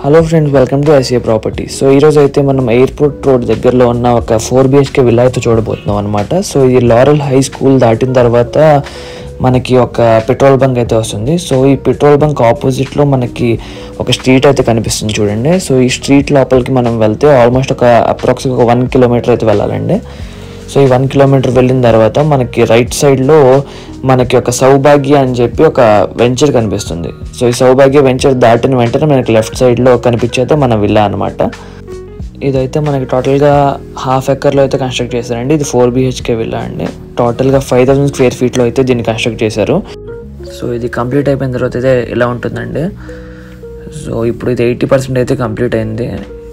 Hello friends, welcome to ICI properties. So ఈరోజు అయితే మనం ఎయిర్పోర్ట్ రోడ్ దగ్గరలో ఉన్న ఒక 4 BHK విల్లా అయితే చూడబోతున్నాం అనమాట. సో ఇది లారెల్ హై స్కూల్ దాటిన తర్వాత మనకి ఒక పెట్రోల్ బంక్ అయితే వస్తుంది. సో ఈ పెట్రోల్ బంక్ ఆపోజిట్లో మనకి ఒక స్ట్రీట్ అయితే కనిపిస్తుంది చూడండి. సో ఈ స్ట్రీట్ లోపలికి మనం వెళ్తే ఆల్మోస్ట్ అప్రాక్సిమేట్గా 1 కిలోమీటర్ అయితే వెళ్ళాలండి. సో ఈ 1 కిలోమీటర్ వెళ్ళిన తర్వాత మనకి రైట్ సైడ్లో మనకి ఒక సౌభాగ్య అని చెప్పి ఒక వెంచర్ కనిపిస్తుంది. సో ఈ సౌభాగ్య వెంచర్ దాటిన వెంటనే మనకి లెఫ్ట్ సైడ్లో కనిపించేది మన విల్లా అనమాట. ఇదైతే మనకి టోటల్గా 1/2 ఎకర్లో అయితే కన్స్ట్రక్ట్ చేశారండి. ఇది 4 BHK విల్లా అండి. టోటల్గా 5000 స్క్వేర్ ఫీట్లో అయితే దీన్ని కన్స్ట్రక్ట్ చేశారు. సో ఇది కంప్లీట్ అయిపోయిన తర్వాత అయితే ఇలా ఉంటుందండి. సో ఇప్పుడు ఇది 80% అయితే కంప్లీట్ అయింది.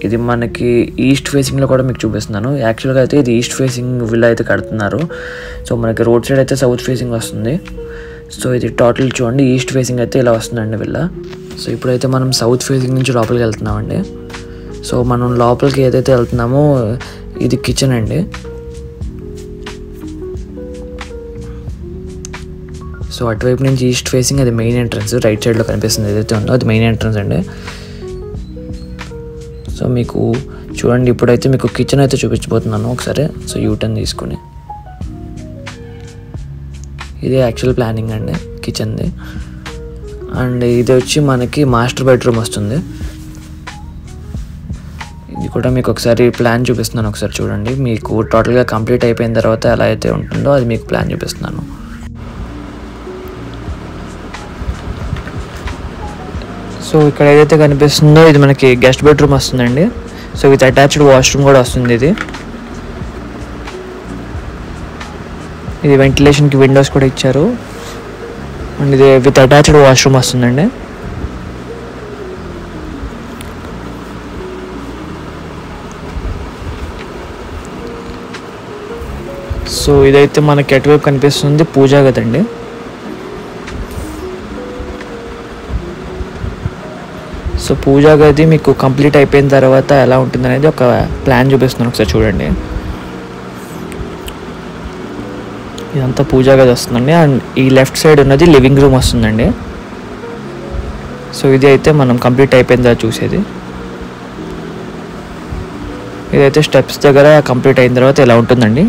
ఇది మనకి ఈస్ట్ ఫేసింగ్లో కూడా మీకు చూపిస్తున్నాను. యాక్చువల్గా అయితే ఇది ఈస్ట్ ఫేసింగ్ విల్లా అయితే కడుతున్నారు. సో మనకి రోడ్ సైడ్ అయితే సౌత్ ఫేసింగ్ వస్తుంది. సో ఇది టోటల్ చూడండి, ఈస్ట్ ఫేసింగ్ అయితే ఇలా వస్తుందండి విల్లా. సో ఇప్పుడైతే మనం సౌత్ ఫేసింగ్ నుంచి లోపలికి వెళ్తున్నామండి. సో మనం లోపలికి ఏదైతే వెళ్తున్నామో ఇది కిచెన్ అండి. సో అటువైపు నుంచి ఈస్ట్ ఫేసింగ్ అది మెయిన్ ఎంట్రన్స్, రైట్ సైడ్లో కనిపిస్తుంది ఏదైతే ఉందో అది మెయిన్ ఎంట్రన్స్ అండి. సో మీకు చూడండి, ఇప్పుడైతే మీకు కిచెన్ అయితే చూపించబోతున్నాను ఒకసారి. సో యూటర్న్ తీసుకుని ఇది యాక్చువల్ ప్లానింగ్ అండి కిచెన్ది. అండ్ ఇది వచ్చి మనకి మాస్టర్ బెడ్రూమ్ వస్తుంది. ఇది కూడా మీకు ఒకసారి ప్లాన్ చూపిస్తున్నాను, ఒకసారి చూడండి. మీకు టోటల్గా కంప్లీట్ అయిపోయిన తర్వాత ఎలా అయితే ఉంటుందో అది మీకు ప్లాన్ చూపిస్తున్నాను. సో ఇక్కడ ఏదైతే కనిపిస్తుందో ఇది మనకి గెస్ట్ బెడ్రూమ్ వస్తుందండి. సో విత్ అటాచ్డ్ వాష్రూమ్ కూడా వస్తుంది. ఇది వెంటిలేషన్కి విండోస్ కూడా ఇచ్చారు. అండ్ ఇది విత్ అటాచ్డ్ వాష్రూమ్ వస్తుందండి. సో ఇదైతే మనకి అటువైపు కనిపిస్తుంది పూజా గది అండి. సో పూజా గది మీకు కంప్లీట్ అయిపోయిన తర్వాత ఎలా ఉంటుంది అనేది ఒక ప్లాన్ చూపిస్తున్నాను, ఒకసారి చూడండి. ఇదంతా పూజా గది వస్తుందండి. అండ్ ఈ లెఫ్ట్ సైడ్ ఉన్నది లివింగ్ రూమ్ వస్తుందండి. సో ఇది అయితే మనం కంప్లీట్ అయిపోయిందా చూసేది. ఇదైతే స్టెప్స్ దగ్గర కంప్లీట్ అయిన తర్వాత ఇలా ఉంటుందండి.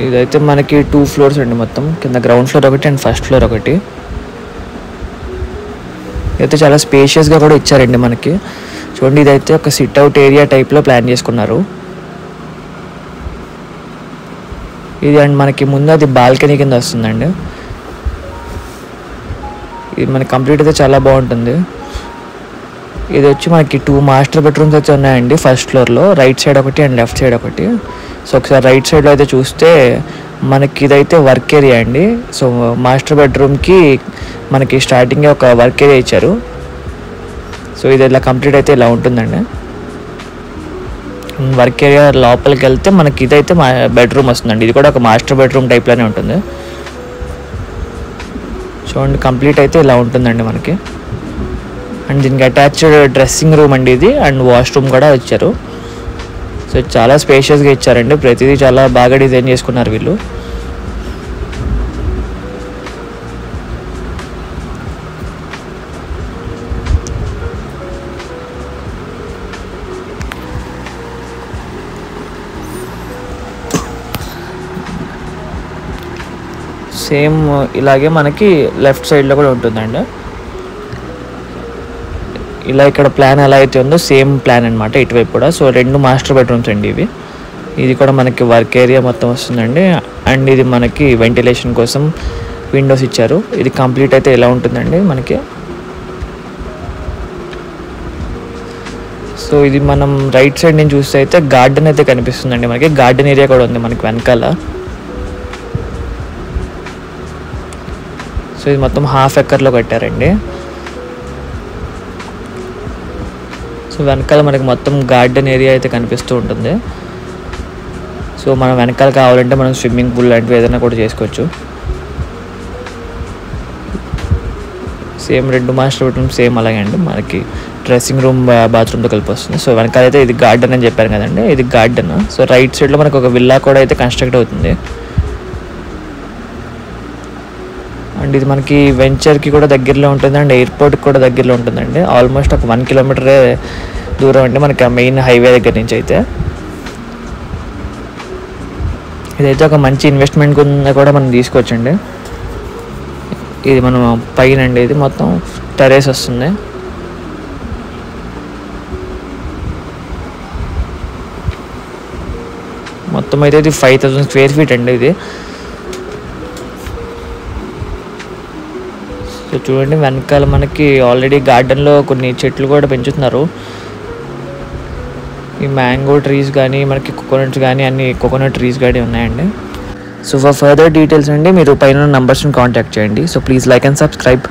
ఇదైతే మనకి 2 ఫ్లోర్స్ అండి మొత్తం. కింద గ్రౌండ్ ఫ్లోర్ ఒకటి అండ్ ఫస్ట్ ఫ్లోర్ ఒకటి. ఇదైతే చాలా స్పేషియస్గా కూడా ఇచ్చారండి మనకి. చూడండి, ఇదైతే ఒక సిట్అవుట్ ఏరియా టైప్లో ప్లాన్ చేసుకున్నారు. ఇది అండ్ మనకి ముందు అది బాల్కనీ కింద వస్తుందండి. ఇది మనకి కంప్లీట్ అయితే చాలా బాగుంటుంది. ఇది వచ్చి మనకి 2 మాస్టర్ బెడ్రూమ్స్ అయితే ఉన్నాయండి ఫస్ట్ ఫ్లోర్లో, రైట్ సైడ్ ఒకటి అండ్ లెఫ్ట్ సైడ్ ఒకటి. సో ఒకసారి రైట్ సైడ్లో అయితే చూస్తే మనకి ఇదైతే వర్క్ ఏరియా అండి. సో మాస్టర్ బెడ్రూమ్కి మనకి స్టార్టింగే ఒక వర్క్ ఏరియా ఇచ్చారు. సో ఇది ఇలా కంప్లీట్ అయితే ఇలా ఉంటుందండి. వర్క్ ఏరియా లోపలికి వెళ్తే మనకి ఇదైతే బెడ్రూమ్ వస్తుందండి. ఇది కూడా ఒక మాస్టర్ బెడ్రూమ్ టైప్లోనే ఉంటుంది. చూడండి, కంప్లీట్ అయితే ఇలా ఉంటుందండి మనకి. అండ్ దీనికి అటాచ్డ్ డ్రెస్సింగ్ రూమ్ అండి ఇది, అండ్ వాష్రూమ్ కూడా ఇచ్చారు. సో చాలా స్పేషియస్గా ఇచ్చారండి. ప్రతిదీ చాలా బాగా డిజైన్ చేసుకున్నారు వీళ్ళు. సేమ్ ఇలాగే మనకి లెఫ్ట్ సైడ్లో కూడా ఉంటుందండి. ఇలా ఇక్కడ ప్లాన్ ఎలా అయితే ఉందో సేమ్ ప్లాన్ అనమాట ఇటువైపు కూడా. సో 2 మాస్టర్ బెడ్రూమ్స్ అండి ఇవి. ఇది కూడా మనకి వర్క్ ఏరియా మొత్తం వస్తుందండి. అండ్ ఇది మనకి వెంటిలేషన్ కోసం విండోస్ ఇచ్చారు. ఇది కంప్లీట్ అయితే ఎలా ఉంటుందండి మనకి. సో ఇది మనం రైట్ సైడ్ నుంచి చూస్తే అయితే గార్డెన్ అయితే కనిపిస్తుందండి మనకి. గార్డెన్ ఏరియా కూడా ఉంది మనకి వెనకాల. సో ఇది మొత్తం 1/2 ఎకర్లో కట్టారండి. సో వెనకాల మనకి మొత్తం గార్డెన్ ఏరియా అయితే కనిపిస్తూ ఉంటుంది. సో మనం వెనకాల కావాలంటే మనం స్విమ్మింగ్ పూల్ లాంటివి ఏదైనా కూడా చేసుకోవచ్చు. సేమ్ 2 మాస్టర్ బెడ్రూమ్ సేమ్ అలాగే అండి మనకి డ్రెస్సింగ్ రూమ్ బాత్రూమ్తో కలిపి వస్తుంది. సో వెనకాల అయితే ఇది గార్డెన్ అని చెప్పాను కదండి, ఇది గార్డెన్. సో రైట్ సైడ్లో మనకు ఒక విల్లా కూడా అయితే కన్స్ట్రక్ట్ అవుతుంది. అండ్ ఇది మనకి వెంచర్కి కూడా దగ్గరలో ఉంటుంది అండ్ ఎయిర్పోర్ట్కి కూడా దగ్గరలో ఉంటుందండి. ఆల్మోస్ట్ ఒక 1 కిలోమీటరే దూరం అండి మనకి మెయిన్ హైవే దగ్గర నుంచి. అయితే ఇదైతే ఒక మంచి ఇన్వెస్ట్మెంట్ కింద కూడా మనం తీసుకోవచ్చండి. ఇది మనం పైన అండి, ఇది మొత్తం టెరేస్ వస్తుంది. మొత్తం అయితే ఇది 5000 స్క్వేర్ ఫీట్ అండి ఇది. సో చూడండి వెనకాల మనకి ఆల్రెడీ గార్డెన్లో కొన్ని చెట్లు కూడా పెంచుతున్నారు. ఈ మ్యాంగో ట్రీస్ కానీ మనకి కోకోనట్స్ కానీ అన్ని కోకోనట్ ట్రీస్ కానీ ఉన్నాయండి. సో ఫర్ ఫర్దర్ డీటెయిల్స్ అండి మీరు పైన నంబర్స్ని కాంటాక్ట్ చేయండి. So please like and subscribe.